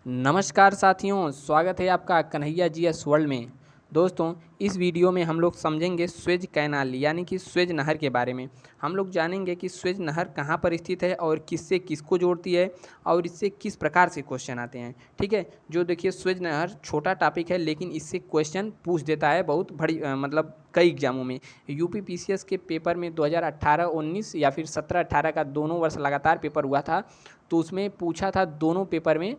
नमस्कार साथियों, स्वागत है आपका कन्हैया जीएस वर्ल्ड में। दोस्तों, इस वीडियो में हम लोग समझेंगे स्वेज कैनाल यानी कि स्वेज नहर के बारे में। हम लोग जानेंगे कि स्वेज नहर कहाँ पर स्थित है और किससे किसको जोड़ती है और इससे किस प्रकार से क्वेश्चन आते हैं। ठीक है, जो देखिए स्वेज नहर छोटा टॉपिक है लेकिन इससे क्वेश्चन पूछ देता है बहुत बड़ी मतलब कई एग्जामों में। यूपी पीसीएस के पेपर में 2018-19 या फिर 17-18 का दोनों वर्ष लगातार पेपर हुआ था, तो उसमें पूछा था दोनों पेपर में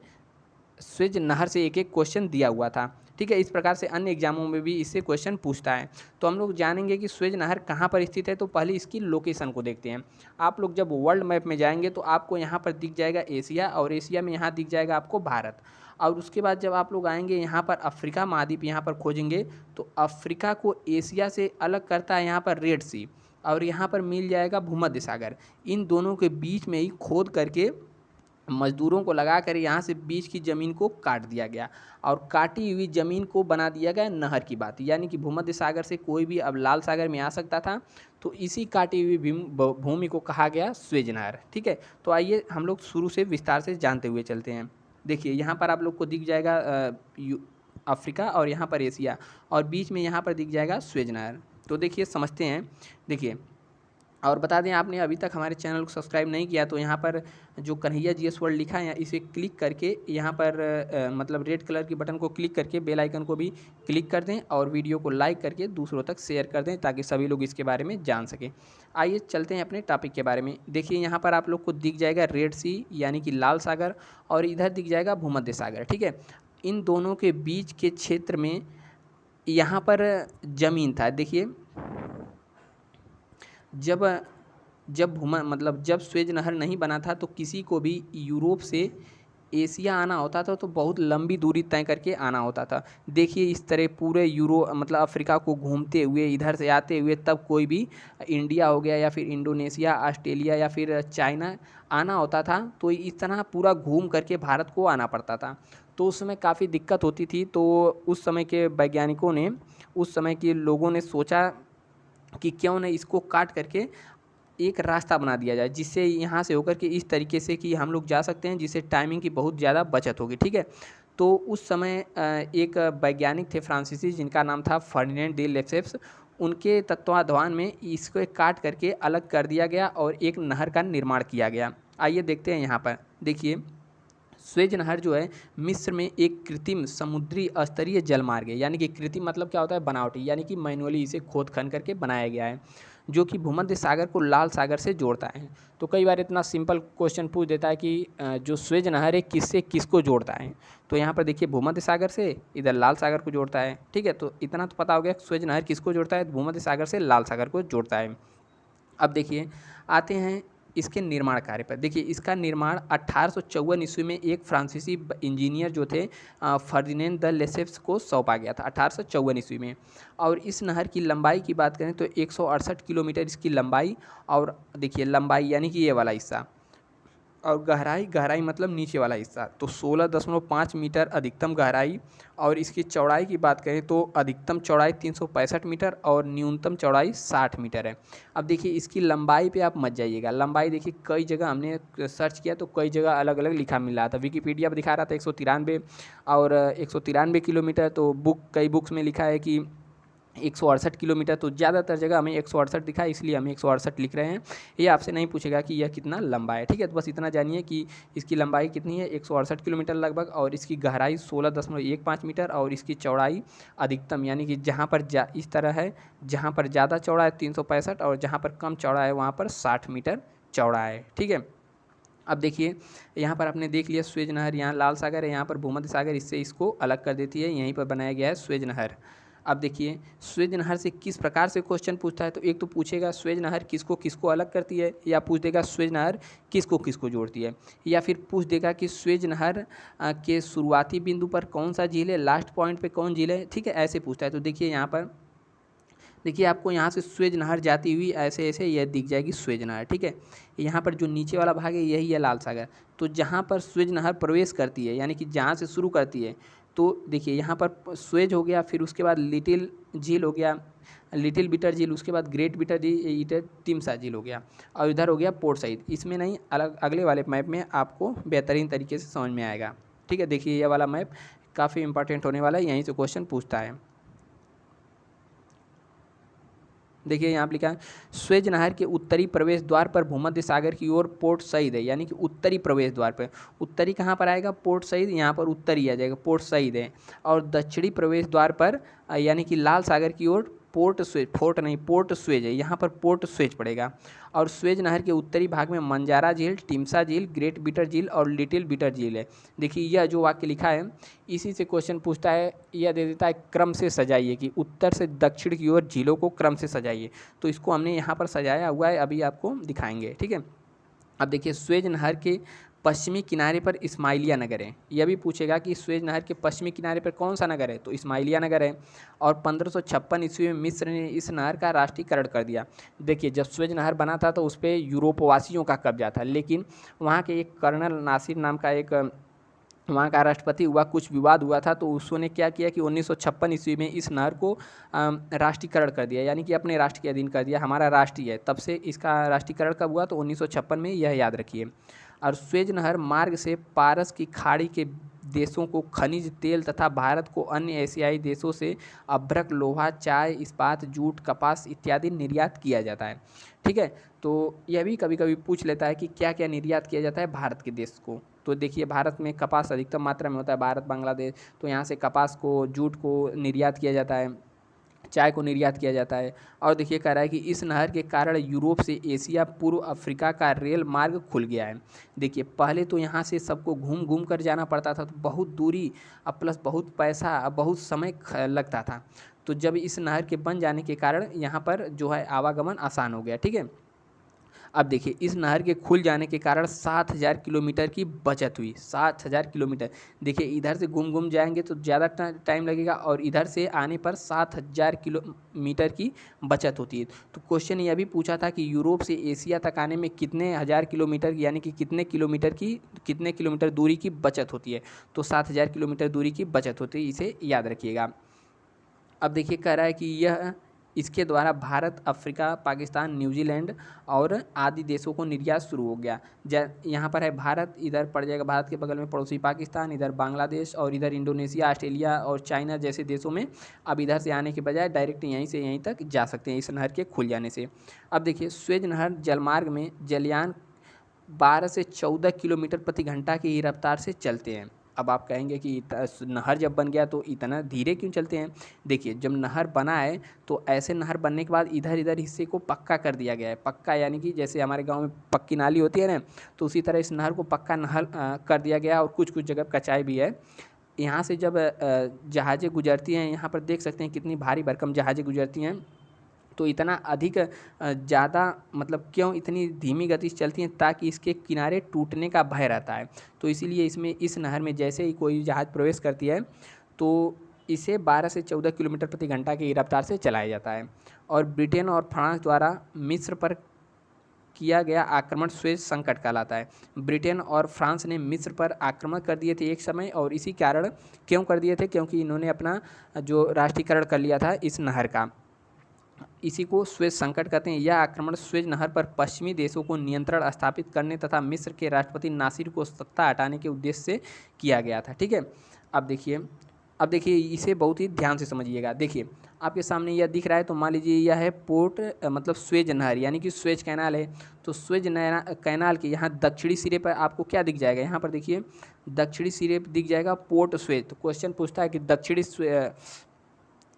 स्वेज नहर से एक एक क्वेश्चन दिया हुआ था। ठीक है, इस प्रकार से अन्य एग्जामों में भी इससे क्वेश्चन पूछता है। तो हम लोग जानेंगे कि स्वेज नहर कहाँ पर स्थित है। तो पहले इसकी लोकेशन को देखते हैं। आप लोग जब वर्ल्ड मैप में जाएंगे तो आपको यहाँ पर दिख जाएगा एशिया, और एशिया में यहाँ दिख जाएगा आपको भारत। और उसके बाद जब आप लोग आएंगे यहाँ पर अफ्रीका महाद्वीप यहाँ पर खोजेंगे, तो अफ्रीका को एशिया से अलग करता है यहाँ पर रेड सी, और यहाँ पर मिल जाएगा भूमध्य सागर। इन दोनों के बीच में ही खोद करके मजदूरों को लगाकर यहाँ से बीच की ज़मीन को काट दिया गया, और काटी हुई ज़मीन को बना दिया गया नहर की बात। यानी कि भूमध्य सागर से कोई भी अब लाल सागर में आ सकता था, तो इसी काटी हुई भूमि को कहा गया स्वेज नहर। ठीक है, तो आइए हम लोग शुरू से विस्तार से जानते हुए चलते हैं। देखिए यहाँ पर आप लोग को दिख जाएगा अफ्रीका, और यहाँ पर एशिया, और बीच में यहाँ पर दिख जाएगा स्वेज नहर। तो देखिए समझते हैं। देखिए, और बता दें, आपने अभी तक हमारे चैनल को सब्सक्राइब नहीं किया तो यहाँ पर जो कन्हैया जीएस वर्ल्ड लिखा है इसे क्लिक करके यहाँ पर मतलब रेड कलर की बटन को क्लिक करके बेल आइकन को भी क्लिक कर दें, और वीडियो को लाइक करके दूसरों तक शेयर कर दें ताकि सभी लोग इसके बारे में जान सकें। आइए चलते हैं अपने टॉपिक के बारे में। देखिए यहाँ पर आप लोग को दिख जाएगा रेड सी यानी कि लाल सागर, और इधर दिख जाएगा भूमध्य सागर। ठीक है, इन दोनों के बीच के क्षेत्र में यहाँ पर ज़मीन था। देखिए, जब जब भूमा मतलब जब स्वेज नहर नहीं बना था तो किसी को भी यूरोप से एशिया आना होता था तो बहुत लंबी दूरी तय करके आना होता था। देखिए इस तरह पूरे यूरो मतलब अफ्रीका को घूमते हुए इधर से आते हुए तब कोई भी इंडिया हो गया या फिर इंडोनेशिया, ऑस्ट्रेलिया या फिर चाइना आना होता था, तो इस तरह पूरा घूम करके भारत को आना पड़ता था। तो उस समय काफ़ी दिक्कत होती थी। तो उस समय के वैज्ञानिकों ने, उस समय के लोगों ने सोचा कि क्यों न इसको काट करके एक रास्ता बना दिया जाए, जिससे यहाँ से होकर के इस तरीके से कि हम लोग जा सकते हैं, जिससे टाइमिंग की बहुत ज़्यादा बचत होगी। ठीक है, तो उस समय एक वैज्ञानिक थे फ्रांसीसी जिनका नाम था फर्डिनेंड डी लेसेप्स। उनके तत्वाधान में इसको काट करके अलग कर दिया गया और एक नहर का निर्माण किया गया। आइए देखते हैं यहाँ पर। देखिए स्वेज नहर जो है मिस्र में एक कृत्रिम समुद्री स्तरीय जल मार्ग है। यानी कि कृत्रिम मतलब क्या होता है, बनावटी, यानी कि मैनुअली इसे खोद खन करके बनाया गया है, जो कि भूमध्य सागर को लाल सागर से जोड़ता है। तो कई बार इतना सिंपल क्वेश्चन पूछ देता है कि जो स्वेज नहर है किससे किसको जोड़ता है। तो यहाँ पर देखिए भूमध्य सागर से इधर लाल सागर को जोड़ता है। ठीक है, तो इतना तो पता हो गया स्वेज नहर किसको जोड़ता है, भूमध्य सागर से लाल सागर को जोड़ता है। अब देखिए आते हैं इसके निर्माण कार्य पर। देखिए इसका निर्माण 1854 ईस्वी में एक फ्रांसीसी इंजीनियर जो थे फर्डिनेंड द लेसेप्स को सौंपा गया था 1854 ईस्वी में। और इस नहर की लंबाई की बात करें तो 168 किलोमीटर इसकी लंबाई, और देखिए लंबाई यानी कि ये वाला हिस्सा, और गहराई, गहराई मतलब नीचे वाला हिस्सा, तो 16.5 मीटर अधिकतम गहराई। और इसकी चौड़ाई की बात करें तो अधिकतम चौड़ाई 365 मीटर और न्यूनतम चौड़ाई 60 मीटर है। अब देखिए इसकी लंबाई पे आप मत जाइएगा। लंबाई देखिए कई जगह हमने सर्च किया तो कई जगह अलग अलग लिखा मिल रहा था। विकीपीडिया पर दिखा रहा था 193 और 193 किलोमीटर, तो कई बुक्स में लिखा है कि 168 किलोमीटर। तो ज़्यादातर जगह हमें 168 दिखा है, इसलिए हम 168 लिख रहे हैं। ये आपसे नहीं पूछेगा कि यह कितना लंबा है। ठीक है, तो बस इतना जानिए कि इसकी लंबाई कितनी है, 168 किलोमीटर लगभग, और इसकी गहराई 16.15 मीटर, और इसकी चौड़ाई अधिकतम यानी कि जहाँ पर इस तरह है, जहाँ पर ज़्यादा चौड़ा है 365, और जहाँ पर कम चौड़ा है वहाँ पर 60 मीटर चौड़ा है। ठीक है, अब देखिए यहाँ पर आपने देख लिया स्वेज नहर, यहाँ लाल सागर है, यहाँ पर भूमध्य सागर, इससे इसको अलग कर देती है, यहीं पर बनाया गया है स्वेज नहर। अब देखिए स्वेज नहर से किस प्रकार से क्वेश्चन पूछता है। तो एक तो पूछेगा स्वेज नहर किसको किसको अलग करती है, या पूछ देगा स्वेज नहर किसको किसको जोड़ती है, या फिर पूछ देगा कि स्वेज नहर के शुरुआती बिंदु पर कौन सा झील है, लास्ट पॉइंट पे कौन झील है। ठीक है, ऐसे पूछता है। तो देखिए यहाँ पर, देखिए आपको यहाँ से स्वेज नहर जाती हुई ऐसे ऐसे यह दिख जाएगी स्वेज नहर। ठीक है, यहाँ पर जो नीचे वाला भाग है यही है लाल सागर। तो जहाँ पर स्वेज नहर प्रवेश करती है यानी कि जहाँ से शुरू करती है, तो देखिए यहाँ पर स्वेज हो गया, फिर उसके बाद लिटिल झील हो गया, लिटिल बिटर झील, उसके बाद ग्रेट बिटर झील, टिमसा झील हो गया, और इधर हो गया पोर्ट साइड। इसमें नहीं, अलग अगले वाले मैप में आपको बेहतरीन तरीके से समझ में आएगा। ठीक है, देखिए ये वाला मैप काफ़ी इंपॉर्टेंट होने वाला है, यहीं से क्वेश्चन पूछता है। देखिए यहाँ पे लिखा है स्वेज नहर के उत्तरी प्रवेश द्वार पर भूमध्य सागर की ओर पोर्ट सईद है, यानी कि उत्तरी प्रवेश द्वार पर। उत्तरी कहाँ पर आएगा? पोर्ट सईद, यहाँ पर उत्तरी आ जाएगा, पोर्ट सईद है। और दक्षिणी प्रवेश द्वार पर यानी कि लाल सागर की ओर पोर्ट स्वेज, फोर्ट नहीं पोर्ट स्वेज है, यहाँ पर पोर्ट स्वेज पड़ेगा। और स्वेज नहर के उत्तरी भाग में मंजारा झील, टिमसा झील, ग्रेट बीटर झील और लिटिल बीटर झील है। देखिए यह जो वाक्य लिखा है इसी से क्वेश्चन पूछता है, यह दे देता है क्रम से सजाइए, कि उत्तर से दक्षिण की ओर झीलों को क्रम से सजाइए। तो इसको हमने यहाँ पर सजाया हुआ है, अभी आपको दिखाएंगे। ठीक है, अब देखिए स्वेज नहर के पश्चिमी किनारे पर इस्माइलिया नगर है। यह भी पूछेगा कि स्वेज नहर के पश्चिमी किनारे पर कौन सा नगर है, तो इस्माइलिया नगर है। और 1556 ईस्वी में मिस्र ने इस नहर का राष्ट्रीयकरण कर दिया। देखिए जब स्वेज नहर बना था तो उस पर यूरोपवासियों का कब्जा था, लेकिन वहाँ के एक कर्नल नासिर नाम का एक वहाँ का राष्ट्रपति हुआ, कुछ विवाद हुआ था, तो उसने क्या किया कि 1956 ईस्वी में इस नहर को राष्ट्रीयकरण कर दिया, यानी कि अपने राष्ट्र के अधीन कर दिया, हमारा राष्ट्रीय है। तब से इसका राष्ट्रीयकरण कब हुआ, तो 1956 में, यह याद रखिए। और स्वेज नहर मार्ग से पारस की खाड़ी के देशों को खनिज तेल तथा भारत को अन्य एशियाई देशों से अभ्रक, लोहा, चाय, इस्पात, जूट, कपास इत्यादि निर्यात किया जाता है। ठीक है, तो यह भी कभी कभी पूछ लेता है कि क्या क्या निर्यात किया जाता है भारत के देश को। तो देखिए भारत में कपास अधिकतम मात्रा में होता है, भारत बांग्लादेश, तो यहाँ से कपास को, जूट को निर्यात किया जाता है, चाय को निर्यात किया जाता है। और देखिए कह रहा है कि इस नहर के कारण यूरोप से एशिया, पूर्व अफ्रीका का रेल मार्ग खुल गया है। देखिए पहले तो यहाँ से सबको घूम घूम कर जाना पड़ता था, तो बहुत दूरी, अब प्लस बहुत पैसा, अब बहुत समय लगता था। तो जब इस नहर के बन जाने के कारण यहाँ पर जो है आवागमन आसान हो गया। ठीक है, अब देखिए इस नहर के खुल जाने के कारण 7000 किलोमीटर की बचत हुई। 7000 किलोमीटर, देखिए इधर से घूम घूम जाएंगे तो ज़्यादा टाइम लगेगा, और इधर से आने पर 7000 किलोमीटर की बचत होती है। तो क्वेश्चन यह भी पूछा था कि यूरोप से एशिया तक आने में कितने हज़ार किलोमीटर, यानी कि कितने किलोमीटर दूरी की बचत होती है। तो 7000 किलोमीटर दूरी की बचत होती है, इसे याद रखिएगा। अब देखिए कह रहा है कि यह इसके द्वारा भारत, अफ्रीका, पाकिस्तान, न्यूजीलैंड और आदि देशों को निर्यात शुरू हो गया। यहाँ पर है भारत, इधर पड़ जाएगा भारत के बगल में पड़ोसी पाकिस्तान, इधर बांग्लादेश, और इधर इंडोनेशिया, ऑस्ट्रेलिया और चाइना जैसे देशों में अब इधर से आने के बजाय डायरेक्ट यहीं से यहीं तक जा सकते हैं इस नहर के खुल जाने से। अब देखिए स्वेज नहर जलमार्ग में जलयान 12 से 14 किलोमीटर प्रति घंटा की रफ्तार से चलते हैं। अब आप कहेंगे कि नहर जब बन गया तो इतना धीरे क्यों चलते हैं? देखिए जब नहर बना है तो ऐसे नहर बनने के बाद इधर इधर हिस्से को पक्का कर दिया गया है। पक्का यानी कि जैसे हमारे गांव में पक्की नाली होती है ना, तो उसी तरह इस नहर को पक्का नहर कर दिया गया, और कुछ कुछ जगह कच्चाई भी है। यहाँ से जब जहाज़ें गुजरती हैं, यहाँ पर देख सकते हैं कितनी भारी भरकम जहाज़ें गुजरती हैं, तो इतना अधिक ज़्यादा मतलब क्यों इतनी धीमी गति से चलती हैं, ताकि इसके किनारे टूटने का भय रहता है। तो इसीलिए इसमें, इस नहर में जैसे ही कोई जहाज़ प्रवेश करती है तो इसे 12 से 14 किलोमीटर प्रति घंटा की रफ्तार से चलाया जाता है। और ब्रिटेन और फ्रांस द्वारा मिस्र पर किया गया आक्रमण स्वेज संकट कहलाता है। ब्रिटेन और फ्रांस ने मिस्र पर आक्रमण कर दिए थे एक समय, और इसी कारण क्यों कर दिए थे, क्योंकि इन्होंने अपना जो राष्ट्रीयकरण कर लिया था इस नहर का, इसी को स्वेज संकट कहते हैं। यह आक्रमण स्वेज नहर पर पश्चिमी देशों को नियंत्रण स्थापित करने तथा मिस्र के राष्ट्रपति नासिर को सत्ता हटाने के उद्देश्य से किया गया था। ठीक है, अब देखिए इसे बहुत ही ध्यान से समझिएगा। देखिए आपके सामने यह दिख रहा है, तो मान लीजिए यह है पोर्ट मतलब स्वेज नहर, यानी कि स्वेज कैनाल है। तो स्वेज कैनाल के यहाँ दक्षिणी सिरे पर आपको क्या दिख जाएगा, यहाँ पर देखिए दक्षिणी सिरे पर दिख जाएगा पोर्ट स्वेज। तो क्वेश्चन पूछता है कि दक्षिणी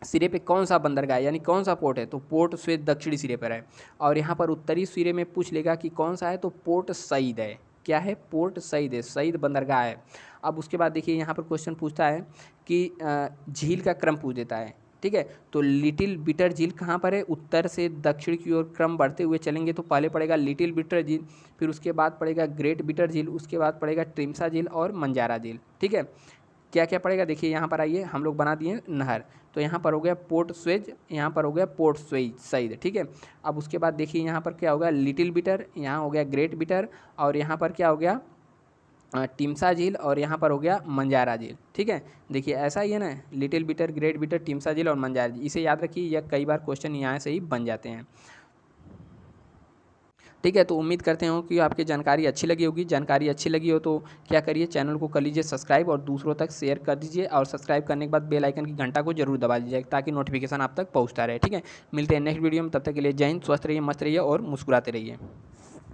सिरे पे कौन सा बंदरगाह है, यानी कौन सा पोर्ट है, तो पोर्ट स्वेज दक्षिणी सिरे पर है। और यहाँ पर उत्तरी सिरे में पूछ लेगा कि कौन सा है, तो पोर्ट सईद है। क्या है, पोर्ट सईद है, सईद बंदरगाह है। अब उसके बाद देखिए यहाँ पर क्वेश्चन पूछता है कि झील का क्रम पूछ देता है। ठीक है, तो लिटिल बिटर झील कहाँ पर है, उत्तर से दक्षिण की ओर क्रम बढ़ते हुए चलेंगे तो पहले पड़ेगा लिटिल बिटर झील, फिर उसके बाद पड़ेगा ग्रेट बिटर झील, उसके बाद पड़ेगा टिमसा झील और मंजारा झील। ठीक है, क्या क्या पड़ेगा, देखिए यहाँ पर आइए, हम लोग बना दिए नहर, तो यहाँ पर हो गया पोर्ट स्वेज, यहाँ पर हो गया पोर्ट स्वेज सईद। ठीक है, अब उसके बाद देखिए यहाँ पर क्या होगा, लिटिल बिटर, यहाँ हो गया ग्रेट बिटर, और यहाँ पर क्या हो गया टिमसा झील, और यहाँ पर हो गया मंजारा झील। ठीक है, देखिए ऐसा ही है ना, लिटिल बिटर, ग्रेट बिटर, टिमसा झील और मंजारा झील, इसे याद रखिए, यह कई बार क्वेश्चन यहाँ से ही बन जाते हैं। ठीक है, तो उम्मीद करते हो कि आपकी जानकारी अच्छी लगी होगी। जानकारी अच्छी लगी हो तो क्या करिए, चैनल को कर लीजिए सब्सक्राइब और दूसरों तक शेयर कर दीजिए, और सब्सक्राइब करने के बाद बेल आइकन की घंटा को जरूर दबा दीजिए ताकि नोटिफिकेशन आप तक पहुंचता रहे। ठीक है, मिलते हैं नेक्स्ट वीडियो में, तब तक के लिए जय हिंद, स्वस्थ रहिए, मस्त रहिए और मुस्कुराते रहिए।